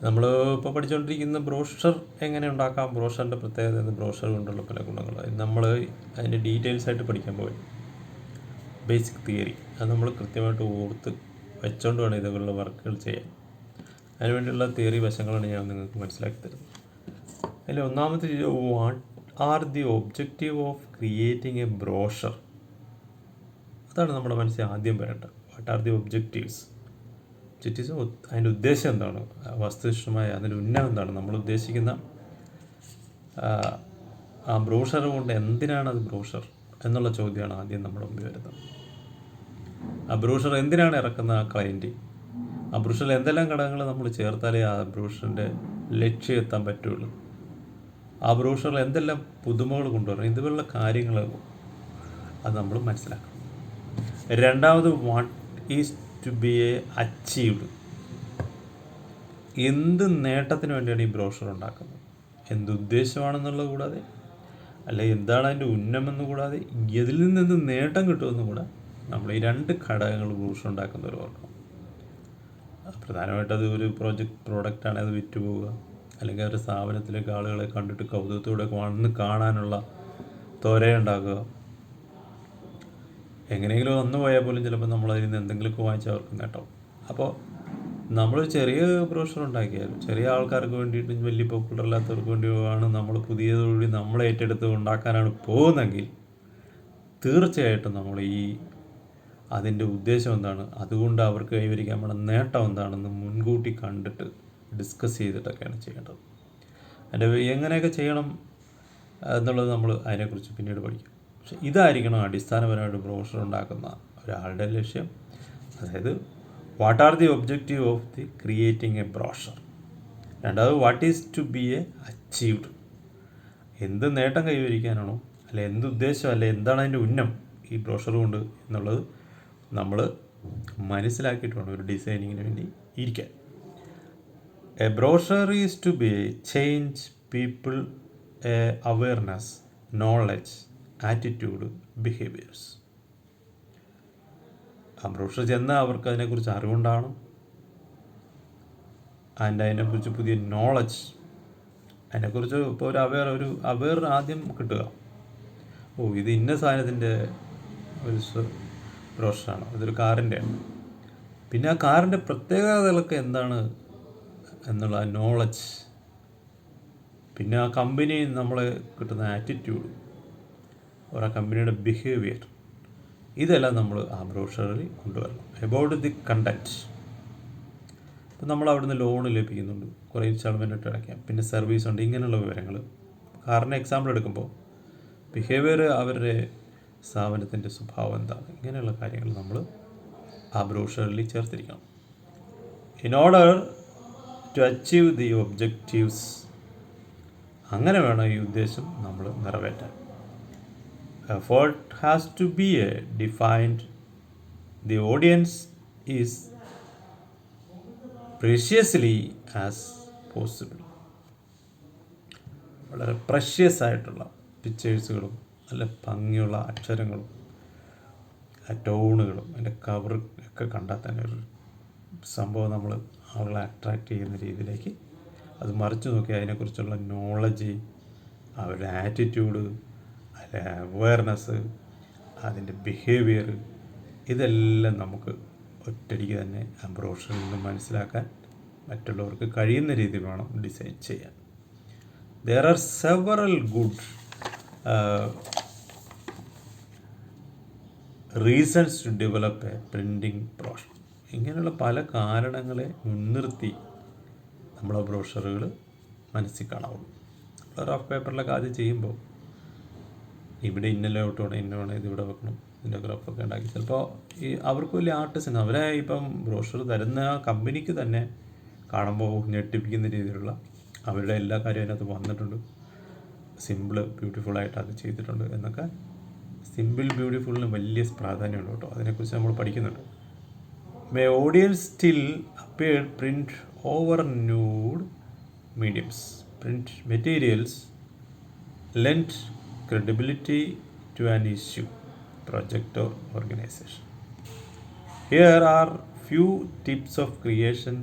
നമ്മൾ ഇപ്പോൾ പഠിച്ചുകൊണ്ടിരിക്കുന്ന ബ്രോഷർ എങ്ങനെ ഉണ്ടാക്കാം, ബ്രോഷറിൻ്റെ പ്രത്യേകത, ബ്രോഷർ കൊണ്ടുള്ള പല ഗുണങ്ങൾ, നമ്മൾ അതിൻ്റെ ഡീറ്റെയിൽസ് ആയിട്ട് പഠിക്കാൻ പോയി. ബേസിക് തിയറി അത് നമ്മൾ കൃത്യമായിട്ട് ഓർത്ത് വെച്ചുകൊണ്ട് വേണം ഇതുപോലുള്ള വർക്കുകൾ ചെയ്യാൻ. അതിനുവേണ്ടിയുള്ള തിയറി വശങ്ങളാണ് ഞാൻ നിങ്ങൾക്ക് മനസ്സിലാക്കി തരുന്നത്. അതിൽ ഒന്നാമത്തെ what are the objective of creating a brochure? അതാണ് നമ്മുടെ മനസ്സിൽ ആദ്യം വരേണ്ടത്. What are the objectives? അതിൻ്റെ ഉദ്ദേശം എന്താണ്? വസ്തുനിഷ്ഠമായ അതിൻ്റെ ഉന്നം എന്താണ്? നമ്മൾ ഉദ്ദേശിക്കുന്ന ആ ബ്രോഷർ കൊണ്ട് എന്തിനാണ് അത് ബ്രോഷർ എന്നുള്ള ചോദ്യമാണ് ആദ്യം നമ്മുടെ മുമ്പിൽ വരുന്നത്. ആ ബ്രോഷർ എന്തിനാണ് ഇറക്കുന്ന ആ ക്ലയൻറ്റ്? ആ ബ്രോഷറിൽ എന്തെല്ലാം ഘടകങ്ങൾ നമ്മൾ ചേർത്താലേ ആ ബ്രോഷറിൻ്റെ ലക്ഷ്യം എത്താൻ പറ്റുള്ളൂ? ആ ബ്രോഷറിൽ എന്തെല്ലാം പുതുമകൾ കൊണ്ടുവരണം? ഇതുപോലുള്ള കാര്യങ്ങൾ അത് നമ്മൾ മനസ്സിലാക്കണം. രണ്ടാമത്, what is to be achieved? എന്ത് നേട്ടത്തിന് വേണ്ടിയാണ് ഈ ബ്രോഷർ ഉണ്ടാക്കുന്നത്? എന്തുദ്ദേശമാണെന്നുള്ളത് കൂടാതെ, അല്ലെ എന്താണ് അതിൻ്റെ ഉന്നമെന്ന് കൂടാതെ, ഇതിൽ നിന്ന് നേട്ടം കിട്ടുമെന്നും കൂടെ നമ്മൾ ഈ രണ്ട് ഘടകങ്ങൾ ബ്രോഷർ ഉണ്ടാക്കുന്നവർ ഓർക്കണം. പ്രധാനമായിട്ട് അത് ഒരു പ്രോഡക്റ്റാണ്, അത് വിറ്റുപോവുക, അല്ലെങ്കിൽ ഒരു സ്ഥാപനത്തിലേക്ക് ആളുകളെ കണ്ടിട്ട് കൗതുകത്തോടെ വന്ന് കാണാനുള്ള ത്വരയുണ്ടാക്കുക. എങ്ങനെയെങ്കിലും വന്നു പോയാൽ പോലും ചിലപ്പോൾ നമ്മളതിൽ നിന്ന് എന്തെങ്കിലുമൊക്കെ വാങ്ങിച്ചാൽ അവർക്ക് നേട്ടം. അപ്പോൾ നമ്മൾ ചെറിയ ബ്രോഷർ ഉണ്ടാക്കിയാലും ചെറിയ ആൾക്കാർക്ക് വേണ്ടിയിട്ട്, വലിയ പോപ്പുലർ അല്ലാത്തവർക്ക് വേണ്ടിയാണ് നമ്മൾ പുതിയതോടുകൂടി നമ്മൾ ഏറ്റെടുത്ത് ഉണ്ടാക്കാനാണ് പോകുന്നതെങ്കിൽ തീർച്ചയായിട്ടും നമ്മൾ അതിൻ്റെ ഉദ്ദേശം എന്താണ്, അതുകൊണ്ട് അവർക്ക് കൈവരിക്കാൻ വേണ്ട നേട്ടം എന്താണെന്ന് മുൻകൂട്ടി കണ്ടിട്ട് ഡിസ്കസ് ചെയ്തിട്ടൊക്കെയാണ് ചെയ്യേണ്ടത്. അതിൻ്റെ എങ്ങനെയൊക്കെ ചെയ്യണം എന്നുള്ളത് നമ്മൾ അതിനെക്കുറിച്ച് പിന്നീട് പഠിക്കും. പക്ഷെ ഇതായിരിക്കണം അടിസ്ഥാനപരമായിട്ട് ബ്രോഷർ ഉണ്ടാക്കുന്ന ഒരാളുടെ ലക്ഷ്യം. അതായത് what are the objective of the creating a brochure. രണ്ടാമത്, what is to be a achieved? എന്ത് നേട്ടം കൈവരിക്കാനാണോ, അല്ലെ എന്ത് ഉദ്ദേശം, അല്ലെ എന്താണ് അതിൻ്റെ ഉന്നം ഈ ബ്രോഷർ കൊണ്ട് എന്നുള്ളത് നമ്മൾ മനസ്സിലാക്കിയിട്ട് വേണം ഒരു ഡിസൈനിങ്ങിന് വേണ്ടി ഇരിക്കാൻ. A brochure is to be change people awareness, knowledge, attitude, behaviours. ആ ബ്രോഷർ ചെന്നാൽ അവർക്ക് അതിനെക്കുറിച്ച് അറിവുണ്ടാകണം, അതിനെക്കുറിച്ച് പുതിയ നോളജ്, അതിനെക്കുറിച്ച് ഇപ്പോൾ ഒരു അവെയർ ആദ്യം കിട്ടുക. ഇത് ഇന്ന സാധനത്തിൻ്റെ ഒരു ബ്രോഷറാണ്, അതൊരു കാറിൻ്റെയാണ്. പിന്നെ ആ കാറിൻ്റെ പ്രത്യേകതകളൊക്കെ എന്താണ് എന്നുള്ള നോളജ്, പിന്നെ ആ കമ്പനി നമ്മളെ കിട്ടുന്ന ആറ്റിറ്റ്യൂഡ്, ആ കമ്പനിയുടെ ബിഹേവിയർ, ഇതെല്ലാം നമ്മൾ ആ ബ്രോഷറിൽ കൊണ്ടുവരണം. About the content. ഇപ്പം നമ്മൾ അവിടുന്ന് ലോൺ ലഭിക്കുന്നുണ്ട്, കുറേ ഇൻസ്റ്റാൾമെൻറ്റ് അടയ്ക്കാം, പിന്നെ സർവീസ് ഉണ്ട്, ഇങ്ങനെയുള്ള വിവരങ്ങൾ. കാറിന് എക്സാമ്പിൾ എടുക്കുമ്പോൾ ബിഹേവിയർ, അവരുടെ സ്ഥാപനത്തിൻ്റെ സ്വഭാവം എന്താണ്, ഇങ്ങനെയുള്ള കാര്യങ്ങൾ നമ്മൾ ആ ബ്രോഷറിൽ ചേർത്തിരിക്കണം. In order to achieve the objectives. അങ്ങനെ വേണം ഈ ഉദ്ദേശം നമ്മൾ നിറവേറ്റാൻ. Effort has to be defined. The audience is preciously as possible. വളരെ പ്രഷ്യസ് ആയിട്ടുള്ള പിക്ചേഴ്സുകളും നല്ല ഭംഗിയുള്ള അക്ഷരങ്ങളും ടോണുകളും അതിൻ്റെ കവർ ഒക്കെ കണ്ടാൽ തന്നെ ഒരു സംഭവം നമ്മൾ ആളുകളെ അട്രാക്റ്റ് ചെയ്യുന്ന രീതിയിലേക്ക് അത് മറിച്ച് നോക്കി അതിനെക്കുറിച്ചുള്ള നോളജ്, അവരുടെ ആറ്റിറ്റ്യൂഡ്, അവെയർനെസ്, അതിൻ്റെ ബിഹേവിയർ, ഇതെല്ലാം നമുക്ക് ഒറ്റയടിക്ക് തന്നെ ആ ബ്രോഷറിൽ നിന്ന് മനസ്സിലാക്കാൻ മറ്റുള്ളവർക്ക് കഴിയുന്ന രീതിയിൽ വേണം ഡിസൈൻ ചെയ്യാൻ. There are several good reasons to develop a printing brochure. ഇങ്ങനെയുള്ള പല കാരണങ്ങളെ മുൻനിർത്തി നമ്മളെ ബ്രോഷറുകൾ മനസ്സിൽ കാണാവുള്ളൂ. റഫ് പേപ്പറിലൊക്കെ ആദ്യം ചെയ്യുമ്പോൾ ഇവിടെ ഇന്ന ലേഔട്ട് വേണം, ഇന്ന വേണം, ഇതിവിടെ വെക്കണം, ഇതിൻ്റെ ഗ്രാഫൊക്കെ ഉണ്ടാക്കി ചിലപ്പോൾ അവർക്ക് വലിയ ആർട്ടിസ്റ്റാണ്, അവരെ ഇപ്പം ബ്രോഷർ തരുന്ന കമ്പനിക്ക് തന്നെ കാണുമ്പോൾ ഞെട്ടിപ്പിക്കുന്ന രീതിയിലുള്ള അവരുടെ എല്ലാ കാര്യവും അതിനകത്ത് വന്നിട്ടുണ്ട്. സിമ്പിൾ ബ്യൂട്ടിഫുള്ളായിട്ട് അത് ചെയ്തിട്ടുണ്ട് എന്നൊക്കെ. സിമ്പിൾ ബ്യൂട്ടിഫുള്ളിന് വലിയ പ്രാധാന്യമുണ്ട് കേട്ടോ, അതിനെക്കുറിച്ച് നമ്മൾ പഠിക്കുന്നുണ്ട്. May audiences still appear print over new mediums. Print materials lend credibility to an issue, project or organization. Here are few tips of creation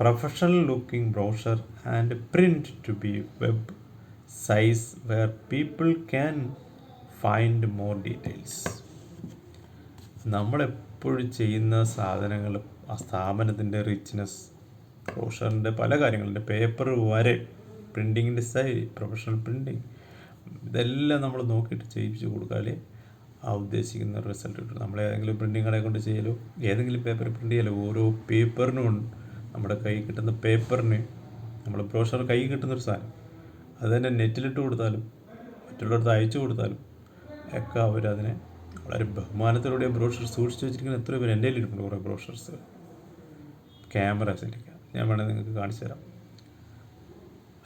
professional looking brochure and print to be web size where people can find more details. നമ്മളെപ്പോഴും ചെയ്യുന്ന സാധനങ്ങൾ ആ സ്ഥാപനത്തിൻ്റെ richness, ബ്രോഷറിൻ്റെ പല കാര്യങ്ങളുണ്ട്, paper വരെ, പ്രിൻറ്റിങ്ങിൻ്റെ style, professional printing, ഇതെല്ലാം നമ്മൾ നോക്കിയിട്ട് ചെയ്യിപ്പിച്ച് കൊടുക്കാതെ ആ ഉദ്ദേശിക്കുന്ന റിസൾട്ട് കിട്ടും. നമ്മൾ ഏതെങ്കിലും പ്രിൻറ്റിങ് കടയെ കൊണ്ട് ചെയ്യലോ, ഏതെങ്കിലും പേപ്പർ പ്രിൻ്റ് ചെയ്യലോ, ഓരോ പേപ്പറിനും നമ്മുടെ കൈ കിട്ടുന്ന പേപ്പറിന് നമ്മൾ ബ്രോഷർ കൈ കിട്ടുന്നൊരു സാധനം, അത് തന്നെ നെറ്റിലിട്ട് കൊടുത്താലും മറ്റുള്ളവർക്ക് അയച്ചു കൊടുത്താലും ഒക്കെ അവരതിനെ വളരെ ബഹുമാനത്തിലൂടെ ബ്രോഷർ സൂക്ഷിച്ച് വെച്ചിരിക്കുന്ന എത്രയോ പേര് എൻ്റെ കയ്യിലിരിപ്പുണ്ട്. കുറേ ബ്രോഷർസ് ക്യാമറസിലിരിക്കുക, ഞാൻ വേണമെങ്കിൽ നിങ്ങൾക്ക് കാണിച്ചു തരാം,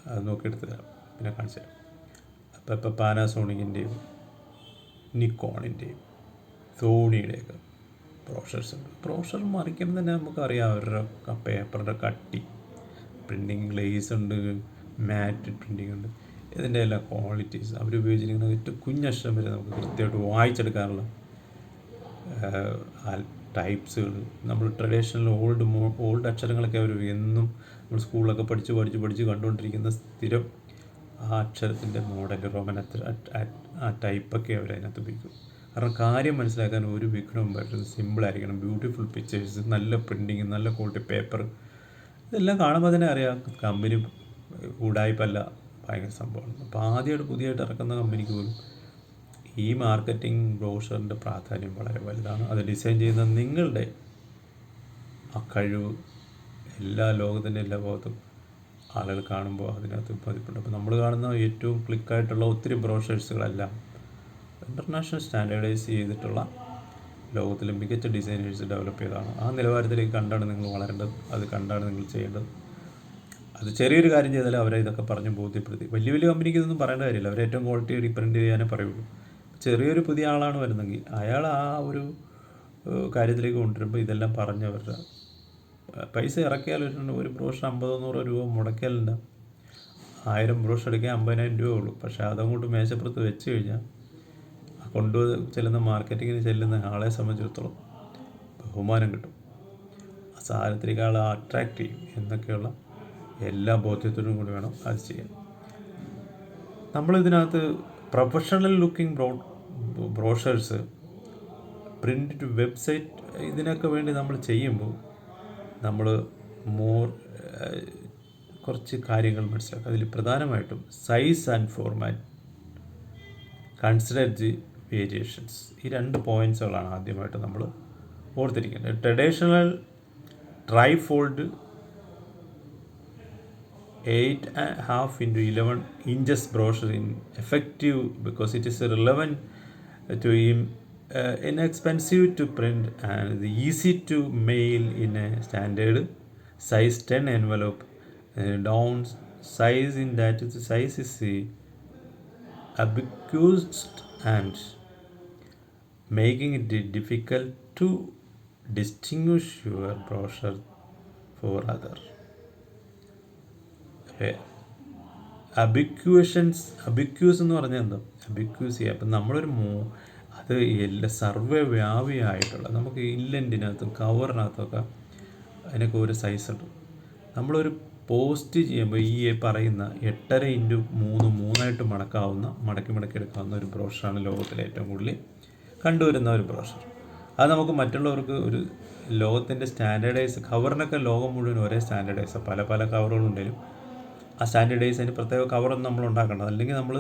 അത് നോക്കിയെടുത്ത് തരാം, പിന്നെ കാണിച്ചു തരാം. അപ്പോൾ ഇപ്പോൾ പാനാസോണിക്കിൻ്റെയും നിക്കോണിൻ്റെയും സോണിയുടെയൊക്കെ ബ്രോഷേഴ്സ് ഉണ്ട്. ബ്രോഷർ മറിക്കുമ്പോൾ തന്നെ നമുക്കറിയാം അവരുടെ പേപ്പറിൻ്റെ കട്ടി, പ്രിൻറ്റിങ് ഗ്ലേസ് ഉണ്ട്, മാറ്റ് പ്രിൻറ്റിങ് ഉണ്ട്, ഇതിൻ്റെ എല്ലാ ക്വാളിറ്റീസ് അവർ ഉപയോഗിച്ചിരിക്കുന്ന ഏറ്റവും കുഞ്ഞക്ഷരം വരെ നമുക്ക് കൃത്യമായിട്ട് വായിച്ചെടുക്കാനുള്ള ടൈപ്സുകൾ. നമ്മൾ ട്രഡീഷണൽ ഓൾഡ് അക്ഷരങ്ങളൊക്കെ അവർ എന്നും നമ്മൾ സ്കൂളിലൊക്കെ പഠിച്ച് കണ്ടുകൊണ്ടിരിക്കുന്ന സ്ഥിരം ആ അക്ഷരത്തിൻ്റെ മോഡൽ, റോമൻ ആ ടൈപ്പൊക്കെ അവർ അതിനകത്ത് ഉപയോഗിക്കും. കാരണം കാര്യം മനസ്സിലാക്കാൻ ഒരു വിഘ്നവും പറ്റുന്നത് സിമ്പിളായിരിക്കണം, ബ്യൂട്ടിഫുൾ പിക്ചേഴ്സ്, നല്ല പ്രിൻറ്റിങ്, നല്ല ക്വാളിറ്റി പേപ്പർ, ഇതെല്ലാം കാണുമ്പോൾ തന്നെ അറിയാം കമ്പനി ഉടായ്പല്ല, ഭയങ്കര സംഭവമാണ്. അപ്പോൾ ആദ്യമായിട്ട് പുതിയതായിട്ട് ഇറക്കുന്ന കമ്പനിക്ക് പോലും ഈ മാർക്കറ്റിംഗ് ബ്രോഷറിൻ്റെ പ്രാധാന്യം വളരെ വലുതാണ്. അത് ഡിസൈൻ ചെയ്യുന്ന നിങ്ങളുടെ ആ കഴിവ് ലോകത്തിൻ്റെ എല്ലാ ഭാഗത്തും ആളുകൾ കാണുമ്പോൾ അതിനകത്ത് പതിപ്പുണ്ട്. അപ്പോൾ നമ്മൾ കാണുന്ന ഏറ്റവും ക്ലിക്കായിട്ടുള്ള ഒത്തിരി ബ്രോഷേഴ്സുകളെല്ലാം ഇൻ്റർനാഷണൽ സ്റ്റാൻഡേർഡൈസ് ചെയ്തിട്ടുള്ള ലോകത്തിലെ മികച്ച ഡിസൈനേഴ്സ് ഡെവലപ്പ് ചെയ്തതാണ്. ആ നിലവാരത്തിലേക്ക് കണ്ടാണ് നിങ്ങൾ വളരേണ്ടത്, അത് കണ്ടാണ് നിങ്ങൾ ചെയ്യേണ്ടത്. അത് ചെറിയൊരു കാര്യം ചെയ്താലും അവരെ ഇതൊക്കെ പറഞ്ഞ് ബോധ്യപ്പെടുത്തി. വലിയ വലിയ കമ്പനിക്ക് ഇതൊന്നും പറയേണ്ട കാര്യമില്ല, അവർ ഏറ്റവും ക്വാളിറ്റി പ്രിൻറ്റ് ചെയ്യാനേ പറയുള്ളൂ. ചെറിയൊരു പുതിയ ആളാണ് വരുന്നെങ്കിൽ അയാൾ ആ ഒരു കാര്യത്തിലേക്ക് കൊണ്ടുവരുമ്പോൾ ഇതെല്ലാം പറഞ്ഞ് അവരുടെ പൈസ ഇറക്കിയാൽ ഒരു ബ്രോഷർ 50-100 രൂപ മുടക്കിയാലുണ്ട്. 1000 ബ്രോഷർ എടുക്കാൻ 50,000 രൂപ ഉള്ളൂ. പക്ഷേ അതങ്ങോട്ട് മേശപ്പുറത്ത് വെച്ച് കഴിഞ്ഞാൽ ചെല്ലുന്ന മാർക്കറ്റിങ്ങിന് ചെല്ലുന്ന ആളെ സംബന്ധിച്ചിടത്തോളം ബഹുമാനം കിട്ടും, ആ സാധനത്തിലേക്ക് ആളെ അട്രാക്റ്റ് ചെയ്യും എന്നൊക്കെയുള്ള എല്ലാ ബോധ്യത്തോടും കൂടി വേണം അത് ചെയ്യാൻ. നമ്മളിതിനകത്ത് professional looking brochures, print to website, ഇതിനൊക്കെ വേണ്ടി നമ്മൾ ചെയ്യുമ്പോൾ നമ്മൾ കുറച്ച് കാര്യങ്ങൾ മനസ്സിലാക്കുക. അതിൽ പ്രധാനമായിട്ടും size and format, consider the variations, ഈ 2 പോയിൻറ്റ്സുകളാണ് ആദ്യമായിട്ട് നമ്മൾ ഓർത്തിരിക്കേണ്ടത്. Traditional trifold 8.5 into 11 inches brochure in effective because it is relevant to inexpensive to print and easy to mail in a standard size 10 envelope. Down size in that the size is ambiguous and making it difficult to distinguish your brochure for other. അബിക്യൂസ് എന്ന് പറഞ്ഞാൽ എന്താ? അബിക്യൂസ് ചെയ്യുക. അപ്പം നമ്മളൊരു അത് എല്ലാ സർവ്വവ്യാപിയായിട്ടുള്ള, നമുക്ക് ഇല്ലൻറ്റിനകത്തും കവറിനകത്തൊക്കെ അതിനൊക്കെ ഒരു സൈസ് ഉണ്ട്. നമ്മളൊരു പോസ്റ്റ് ചെയ്യുമ്പോൾ ഈ പറയുന്ന 8.5 x 3 മടക്കി എടുക്കാവുന്ന ഒരു ബ്രോഷറാണ് ലോകത്തിലെ ഏറ്റവും കൂടുതൽ കണ്ടുവരുന്ന ഒരു ബ്രോഷർ. അത് നമുക്ക് മറ്റുള്ളവർക്ക് ഒരു ലോകത്തിൻ്റെ സ്റ്റാൻഡേർഡൈസ്, കവറിനൊക്കെ ലോകം മുഴുവൻ ഒരേ സ്റ്റാൻഡേർഡൈസ്, പല കവറുകളുണ്ടെങ്കിലും ആ സ്റ്റാൻഡേർഡൈസിന് പ്രത്യേക കവറൊന്നും നമ്മൾ ഉണ്ടാക്കേണ്ടത്. അല്ലെങ്കിൽ നമ്മൾ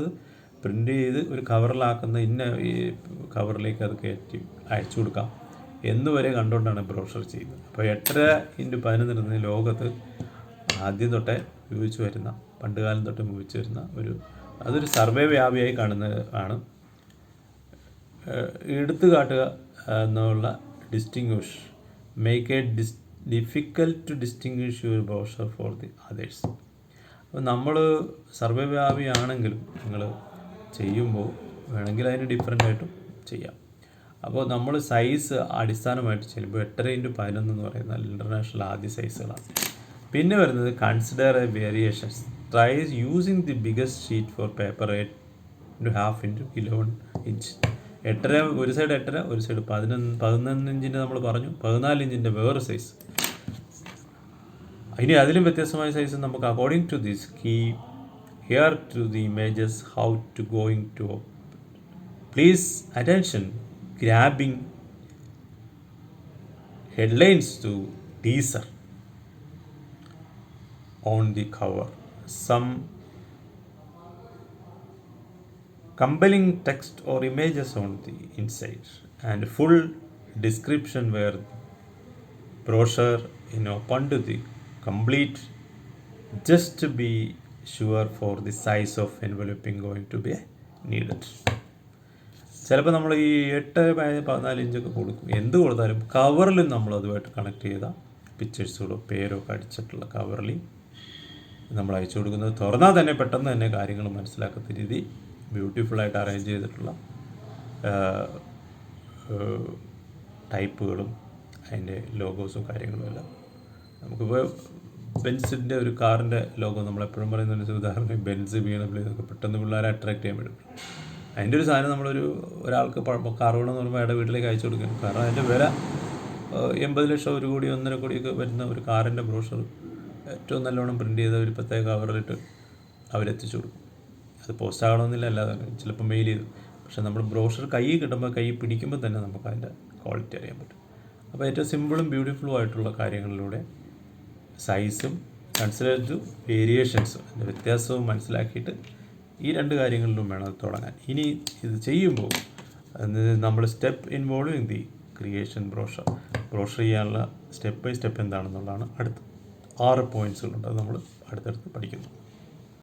പ്രിൻ്റ് ചെയ്ത് ഒരു കവറിലാക്കുന്ന ഈ കവറിലേക്ക് അത് കയറ്റി അയച്ചു കൊടുക്കാം എന്നുവരെ കണ്ടുകൊണ്ടാണ് ബ്രോഷർ ചെയ്യുന്നത്. അപ്പോൾ 8.5 x 11 ലോകത്ത് ആദ്യം തൊട്ടേ ഉപയോഗിച്ച് വരുന്ന, പണ്ട് കാലം തൊട്ട് ഉപയോഗിച്ച് വരുന്ന അതൊരു സർവേ വ്യാപിയായി കാണുന്നത് ആണ്. എടുത്തു കാട്ടുക എന്നുള്ള distinguish, make a difficult to distinguish your brochure for the others. അപ്പോൾ നമ്മൾ സർവ്വവ്യാപിയാണെങ്കിലും നിങ്ങൾ ചെയ്യുമ്പോൾ വേണമെങ്കിൽ അതിന് ഡിഫറൻ്റ് ആയിട്ടും ചെയ്യാം. അപ്പോൾ നമ്മൾ സൈസ് അടിസ്ഥാനമായിട്ട് ചെയ്യുമ്പോൾ 8.5 x 11 എന്ന് പറയുന്ന ഇൻ്റർനാഷണൽ ആദ്യ സൈസുകളാണ്. പിന്നെ വരുന്നത് consider a variations, try using the biggest sheet for paper 8.5 x 11 inch. 8.5 ഒരു സൈഡ് 8.5, ഒരു സൈഡ് 11 ഇഞ്ചിൻ്റെ നമ്മൾ പറഞ്ഞു, 14 ഇഞ്ചിൻ്റെ വേറെ സൈസ്. ഇനി അതിലും വ്യത്യസ്തമായ സൈസ് നമുക്ക് according to this key here to the images how to going to please attention grabbing headlines to teaser on the cover, some compelling text or images on the inside, and full description where brochure open to the complete, just to be sure for the size of enveloping going to be needed. ചിലപ്പോൾ നമ്മൾ ഈ 8x14 ഇഞ്ചൊക്കെ കൊടുക്കും. എന്ത് കൊടുത്താലും കവറിൽ നമ്മൾ അതുമായിട്ട് connect ചെയ്ത പിക്ചേഴ്സുകളോ പേരോ ഒക്കെ അടിച്ചിട്ടുള്ള കവറിൽ നമ്മൾ അയച്ചു കൊടുക്കുന്നത് തുറന്നാൽ തന്നെ പെട്ടെന്ന് തന്നെ കാര്യങ്ങൾ മനസ്സിലാക്കുന്ന രീതി ബ്യൂട്ടിഫുള്ളായിട്ട് അറേഞ്ച് ചെയ്തിട്ടുള്ള ടൈപ്പുകളും അതിൻ്റെ ലോഗോസും കാര്യങ്ങളും എല്ലാം. നമുക്കിപ്പോൾ ബെൻസിൻ്റെ ഒരു കാറിൻ്റെ ലോഗോ നമ്മളെപ്പോഴും പറയുന്ന ഉദാഹരണം ബെൻസ് BMW എന്നൊക്കെ പെട്ടെന്ന് പിള്ളേരെ അട്രാക്ട് ചെയ്യാൻ പറ്റും. അതിൻ്റെ ഒരു സാധനം ഒരാൾക്ക് കാർ വേണമെന്ന് പറയുമ്പോൾ അയാളുടെ വീട്ടിലേക്ക് അയച്ചു കൊടുക്കണം. കാരണം അതിൻ്റെ വില 80 ലക്ഷം, 1 കോടി, 1.5 കോടിയൊക്കെ വരുന്ന ഒരു കാറിൻ്റെ ബ്രോഷർ ഏറ്റവും നല്ലോണം പ്രിൻ്റ് ചെയ്ത ഒരു പ്രത്യേക കവറിലിട്ട് അവരെത്തിച്ചു കൊടുക്കും. അത് പോസ്റ്റ് ആകണമെന്നില്ല, അല്ലാതെ ചിലപ്പോൾ മെയിൽ ചെയ്തു. പക്ഷേ നമ്മൾ ബ്രോഷർ കൈ കിട്ടുമ്പോൾ കൈ പിടിക്കുമ്പോൾ തന്നെ നമുക്ക് അതിൻ്റെ ക്വാളിറ്റി അറിയാൻ പറ്റും. അപ്പോൾ ഏറ്റവും സിമ്പിളും ബ്യൂട്ടിഫുള്ളും ആയിട്ടുള്ള കാര്യങ്ങളിലൂടെ സൈസും കൺസിഡർ ടു വേരിയേഷൻസും അതിൻ്റെ വ്യത്യാസവും മനസ്സിലാക്കിയിട്ട് ഈ 2 കാര്യങ്ങളിലും വേണം അത് തുടങ്ങാൻ. ഇനി ഇത് ചെയ്യുമ്പോൾ നമ്മൾ step involving the creation brochure ചെയ്യാനുള്ള സ്റ്റെപ്പ് ബൈ സ്റ്റെപ്പ് എന്താണെന്നുള്ളതാണ് അടുത്ത 6 പോയിൻറ്റ്സുകളുണ്ട്. അത് നമ്മൾ അടുത്തടുത്ത് പഠിക്കുന്നു.